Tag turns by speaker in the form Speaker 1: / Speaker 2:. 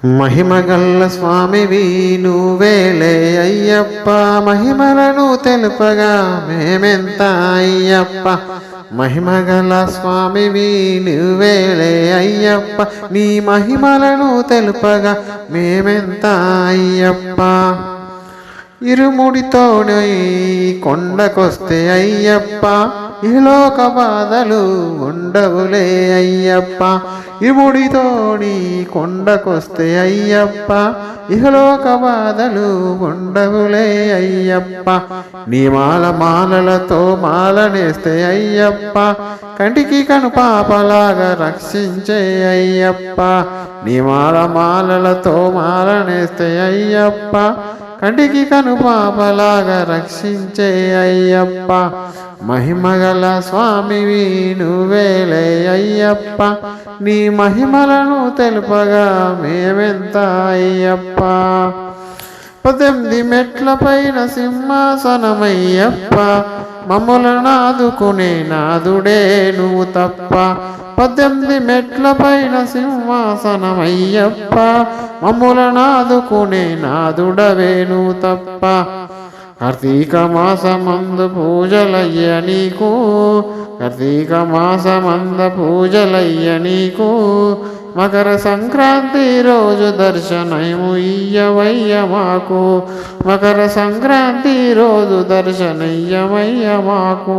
Speaker 1: మహిమగల్ల స్వామివి నువ్వేలే అయ్యప్ప, మహిమలను తెలుపగా మేమెంత అయ్యప్ప. మహిమగల స్వామివి నువ్వేలే అయ్యప్ప, నీ మహిమలను తెలుపగా మేమెంత అయ్యప్ప. ఇరుముడితోనే కొండకొస్తే అయ్యప్ప, ఇహలోక బాధలు ఉండవులే అయ్యప్ప. ఇరుముడితోని కొండకొస్తే అయ్యప్ప, ఇహలోక బాధలు ఉండవులే అయ్యప్ప. నీ మాలలతో మాలనేస్తే అయ్యప్ప, కంటికి కను పాపలాగా రక్షించే అయ్యప్ప. నీ మాలలతో మాలనేస్తే అయ్యప్ప, కంటికి కను పాపలాగా రక్షించే అయ్యప్ప. మహిమగల స్వామివి నువ్వేలే అయ్యప్ప, నీ మహిమలను తెలుపగా మేమెంత అయ్యప్ప. 18 మెట్ల పైన సింహాసనమయ్యప్ప, మమ్ములను ఆదుకునే నాదుడే నువ్వు తప్ప. 18 మెట్ల పైన సింహాసనమయ్యప్ప, మమ్ములను ఆదుకునే నాదుడవే నువ్వు తప్ప. కార్తీక మాసమందు పూజలయ్య నీకు, కార్తీక మాసమంద పూజలయ్య నీకు. మకర సంక్రాంతి రోజు దర్శనము ఇయ్యవయ్య మాకు, మకర సంక్రాంతి రోజు దర్శనయ్యవయ్య మాకు.